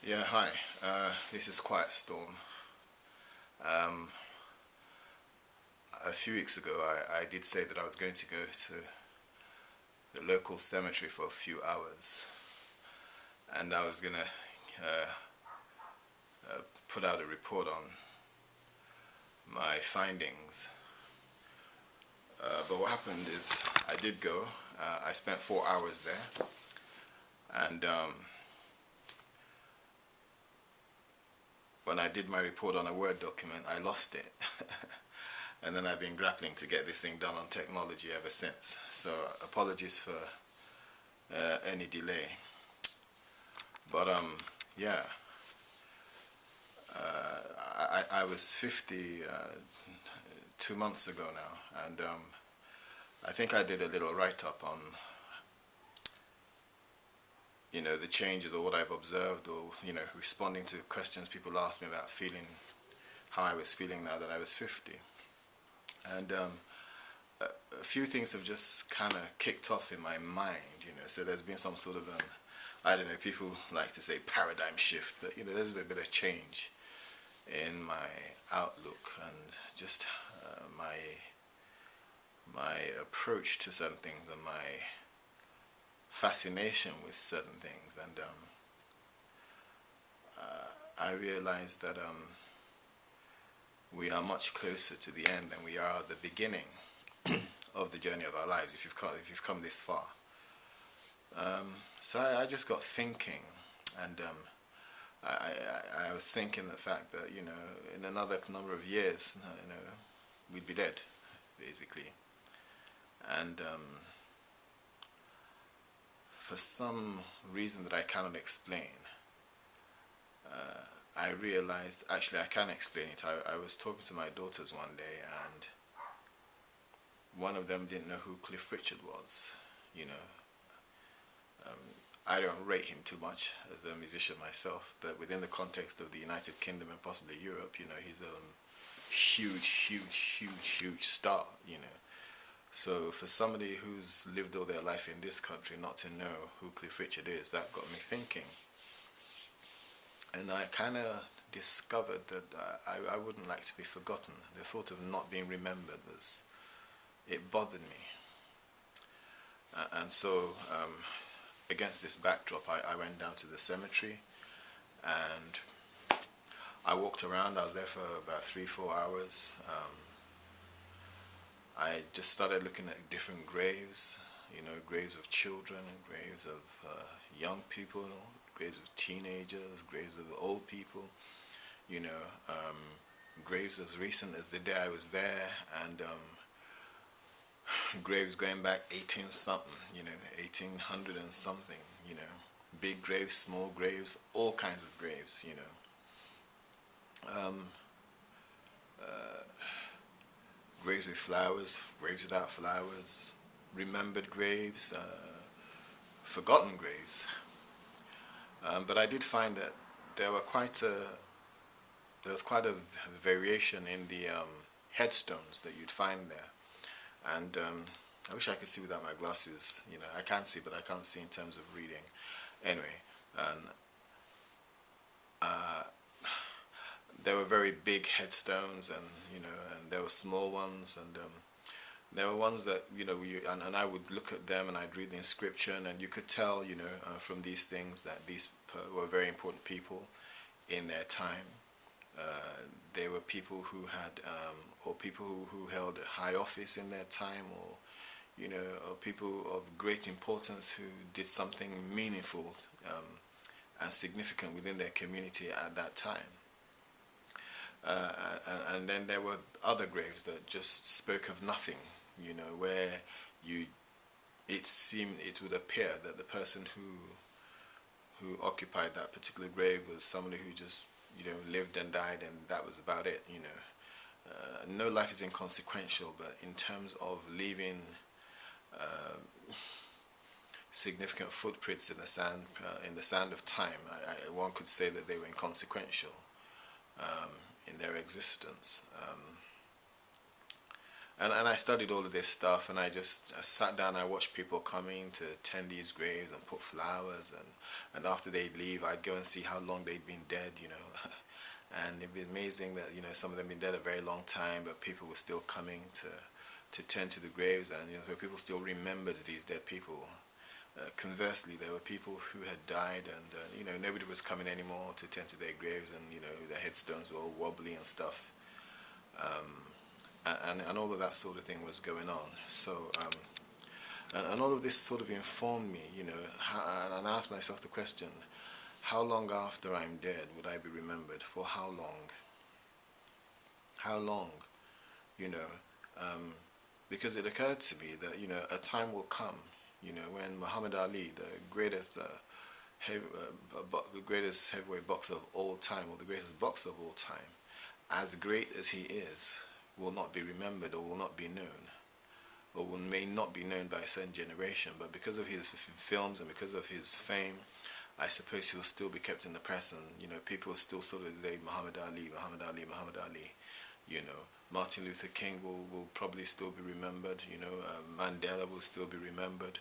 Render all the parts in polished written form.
Yeah, hi. This is Quiet Storm. Um, a few weeks ago, I did say that I was going to go to the local cemetery for a few hours, and I was gonna uh, put out a report on my findings. But what happened is, I did go. I spent 4 hours there, and when I did my report on a Word document, I lost it. And then I've been grappling to get this thing done on technology ever since. So apologies for any delay. But yeah, I was 50 2 months ago now, and I think I did a little write-up on the changes or what I've observed, or responding to questions people asked me about feeling how I was feeling now that I was 50. And a few things have just kind of kicked off in my mind. So there's been some sort of I don't know, people like to say paradigm shift, but there's a bit of change in my outlook and just my approach to certain things and my fascination with certain things. And I realized that we are much closer to the end than we are at the beginning of the journey of our lives, if you've come this far. So I just got thinking, and I was thinking the fact that in another number of years, we'd be dead, basically. And for some reason that I cannot explain, I realized, actually I can explain it. I was talking to my daughters one day, and one of them didn't know who Cliff Richard was. I don't rate him too much as a musician myself, but within the context of the United Kingdom and possibly Europe, he's a huge star. So for somebody who's lived all their life in this country not to know who Cliff Richard is, that got me thinking. And I kind of discovered that I wouldn't like to be forgotten. The thought of not being remembered it bothered me. And so against this backdrop, I went down to the cemetery, and I walked around. I was there for about 3-4 hours. I just started looking at different graves, graves of children, graves of young people, graves of teenagers, graves of old people, graves as recent as the day I was there, and graves going back 18 something, 1800 and something, big graves, small graves, all kinds of graves, graves with flowers, graves without flowers, remembered graves, forgotten graves. But I did find that there were there was quite a variation in the headstones that you'd find there. And I wish I could see without my glasses. I can see, but I can't see in terms of reading. Anyway, there were very big headstones, and and there were small ones, and there were ones that and I would look at them and I'd read the inscription, and you could tell from these things that these were very important people in their time. They were people who had, or people who held a high office in their time, or people of great importance who did something meaningful and significant within their community at that time. And then there were other graves that just spoke of nothing, where it would appear that the person who occupied that particular grave was somebody who just lived and died, and that was about it. No life is inconsequential, but in terms of leaving significant footprints in the sand of time, one could say that they were inconsequential in their existence. And I studied all of this stuff, and I sat down. I watched people coming to tend these graves and put flowers, and after they'd leave, I'd go and see how long they'd been dead, and it'd be amazing that some of them been dead a very long time, but people were still coming to tend to the graves, and so people still remembered these dead people. Conversely, there were people who had died, and nobody was coming anymore to tend to their graves, and their headstones were all wobbly and stuff. And all of that sort of thing was going on. So, and all of this sort of informed me, and I asked myself the question, how long after I'm dead would I be remembered? For how long? How long? You know, because it occurred to me that, a time will come, when Muhammad Ali, the greatest, greatest heavyweight boxer of all time, or the greatest boxer of all time, as great as he is, will not be remembered or will not be known, or may not be known by a certain generation, but because of his films and because of his fame, I suppose he will still be kept in the press, and people will still sort of say Muhammad Ali, Muhammad Ali, Muhammad Ali. Martin Luther King will probably still be remembered. Mandela will still be remembered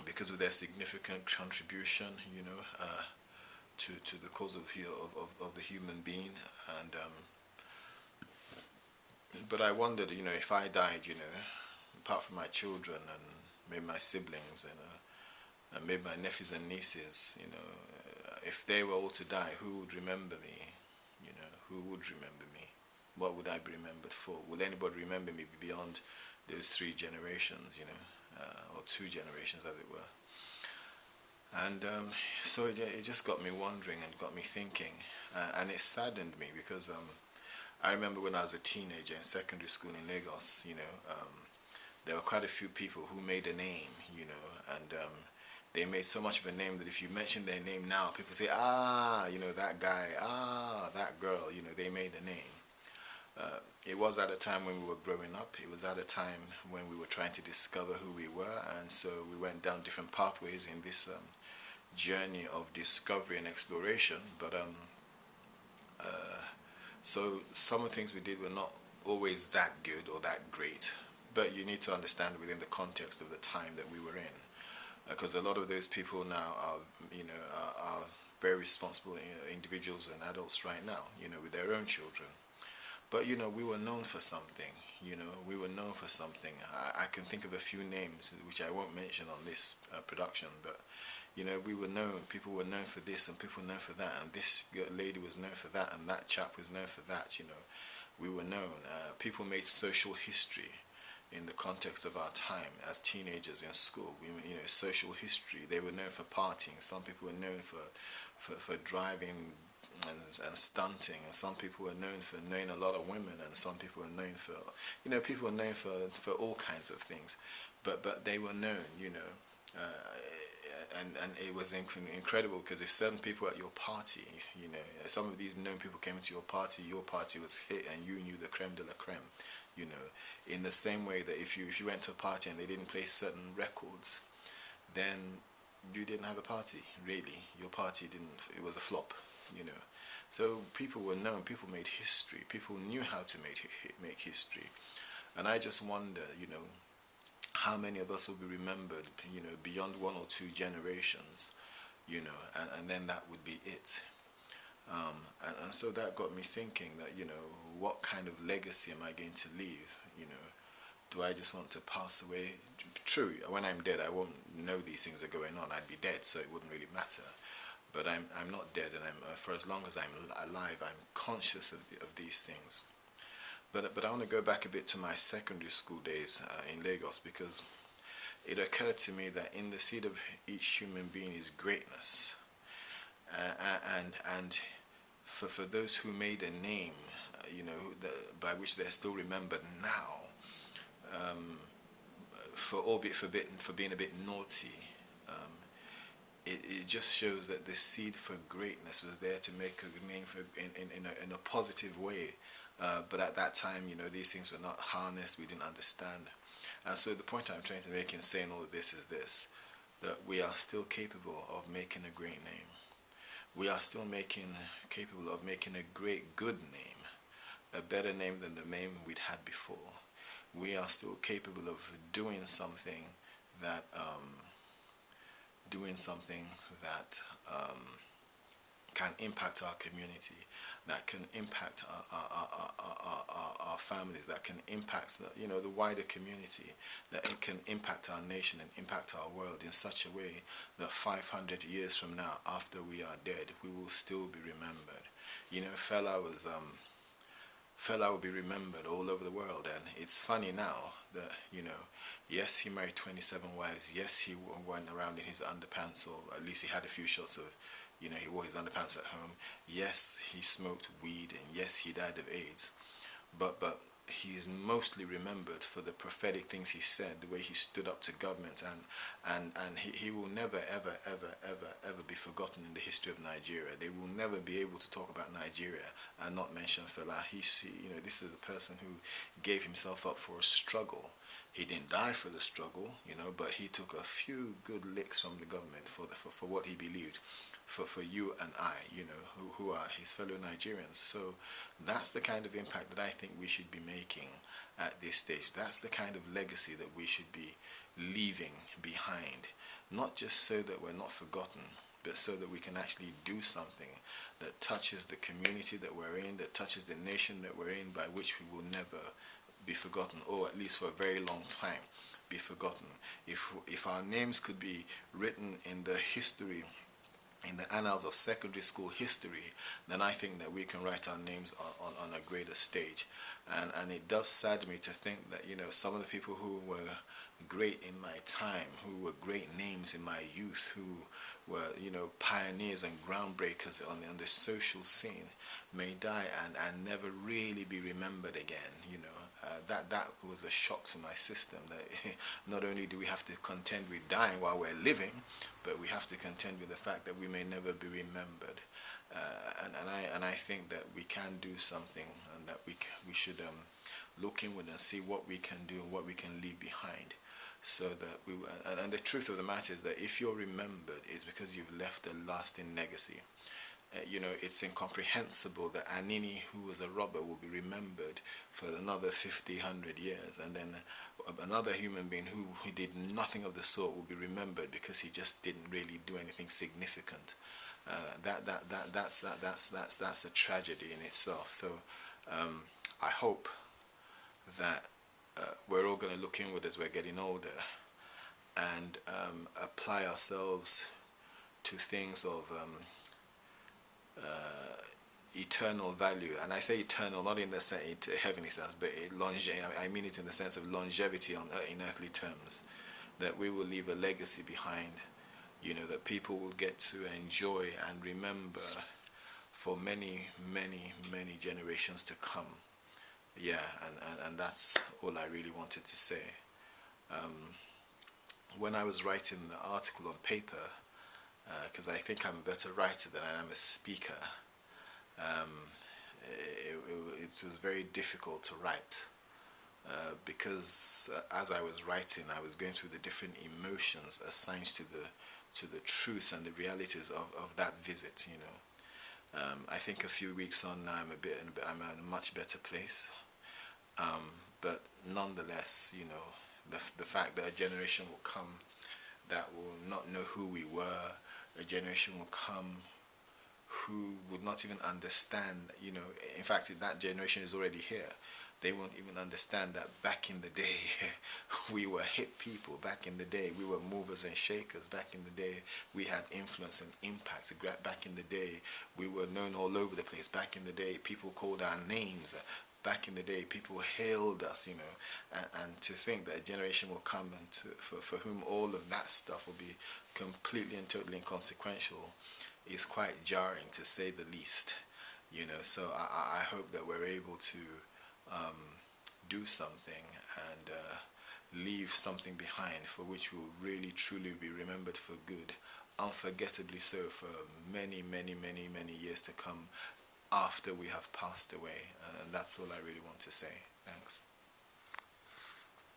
because of their significant contribution. To the cause of the human being, and but I wondered, if I died, apart from my children and maybe my siblings and maybe my nephews and nieces, if they were all to die, who would remember me? Who would remember me? What would I be remembered for? Will anybody remember me beyond those 3 generations, or 2 generations, as it were? And so it just got me wondering and got me thinking, and it saddened me because I remember when I was a teenager in secondary school in Lagos, there were quite a few people who made a name, and they made so much of a name that if you mention their name now, people say, that guy, that girl, they made a name. It was at a time when we were growing up. It was at a time when we were trying to discover who we were, and so we went down different pathways in this journey of discovery and exploration. But so some of the things we did were not always that good or that great, but you need to understand within the context of the time that we were in, because a lot of those people now are are very responsible individuals and adults right now, with their own children. But we were known for something. We were known for something. I can think of a few names which I won't mention on this production, but we were known. People were known for this, and people were known for that, and this lady was known for that, and that chap was known for that. We were known. People made social history in the context of our time as teenagers in school. Social history. They were known for partying. Some people were known for driving and stunting, and some people were known for knowing a lot of women, and some people were known for, people were known for all kinds of things, but they were known, and it was incredible, because if certain people at your party, some of these known people came into your party was hit, and you knew the creme de la creme, in the same way that if you went to a party and they didn't play certain records, then you didn't have a party, really. Your party it was a flop, So people were known, people made history, people knew how to make history. And I just wonder, how many of us will be remembered, beyond 1 or 2 generations, and then that would be it. And so that got me thinking that, what kind of legacy am I going to leave, Do I just want to pass away? True, when I'm dead, I won't know these things are going on. I'd be dead, so it wouldn't really matter. But I'm not dead, and for as long as I'm alive, I'm conscious of these things. But I want to go back a bit to my secondary school days in Lagos, because it occurred to me that in the seed of each human being is greatness, and for those who made a name, by which they're still remembered now, for being a bit naughty. It just shows that the seed for greatness was there to make a name in a positive way. But at that time, these things were not harnessed. We didn't understand. And so the point I'm trying to make in saying all of this is this, that we are still capable of making a great name. We are still capable of making a great good name. a better name than the name we'd had before. We are still capable of doing something that doing something that can impact our community, that can impact our families, that can impact the wider community, that it can impact our nation and impact our world in such a way that 500 years from now, after we are dead, we will still be remembered. Fela will be remembered all over the world, and it's funny now that, yes, he married 27 wives, yes, he went around in his underpants, or at least he had a few shots of, he wore his underpants at home, yes, he smoked weed, and yes, he died of AIDS, but he's mostly remembered for the prophetic things he said, the way he stood up to government, and he will never ever be forgotten in the history of Nigeria. They will never be able to talk about Nigeria and not mention Fela. This is a person who gave himself up for a struggle. He didn't die for the struggle, but he took a few good licks from the government for what he believed, for you and I, who are his fellow Nigerians. So that's the kind of impact that I think we should be making at this stage. That's the kind of legacy that we should be leaving behind, not just so that we're not forgotten, but so that we can actually do something that touches the community that we're in, that touches the nation that we're in, by which we will never be forgotten, or at least for a very long time be forgotten. If our names could be written in the history, in the annals of secondary school history, then I think that we can write our names on a greater stage. And it does sadden me to think that, some of the people who were great in my time, who were great names in my youth, who were, pioneers and groundbreakers on the social scene, may die and never really be remembered again. That was a shock to my system, that not only do we have to contend with dying while we're living, but we have to contend with the fact that we may never be remembered. And I think that we can do something, and that we should look inward and see what we can do and what we can leave behind. So that and the truth of the matter is that if you're remembered, it's because you've left a lasting legacy. It's incomprehensible that Anini, who was a robber, will be remembered for another 50, 100 years, and then another human being who did nothing of the sort will be remembered because he just didn't really do anything significant. That's a tragedy in itself. So I hope that we're all going to look inward as we're getting older, and apply ourselves to things of eternal value. And I say eternal not in the heavenly sense, but I mean it in the sense of longevity in earthly terms, that we will leave a legacy behind, that people will get to enjoy and remember for many, many, many generations to come. Yeah, and that's all I really wanted to say. When I was writing the article on paper, because I think I'm a better writer than I am a speaker, it was very difficult to write, because as I was writing, I was going through the different emotions assigned to the truths and the realities of that visit. I think a few weeks on now, I'm in a much better place, but nonetheless, the fact that a generation will come that will not know who we were, a generation will come who would not even understand, in fact, that generation is already here. They won't even understand that back in the day, we were hip people. Back in the day, we were movers and shakers. Back in the day, we had influence and impact. Back in the day, we were known all over the place. Back in the day, people called our names. Back in the day, people hailed us, and to think that a generation will come for whom all of that stuff will be completely and totally inconsequential is quite jarring, to say the least. So I hope that we're able to do something and leave something behind for which we'll really truly be remembered for good, unforgettably so, for many, many, many, many years to come after we have passed away. And that's all I really want to say. Thanks.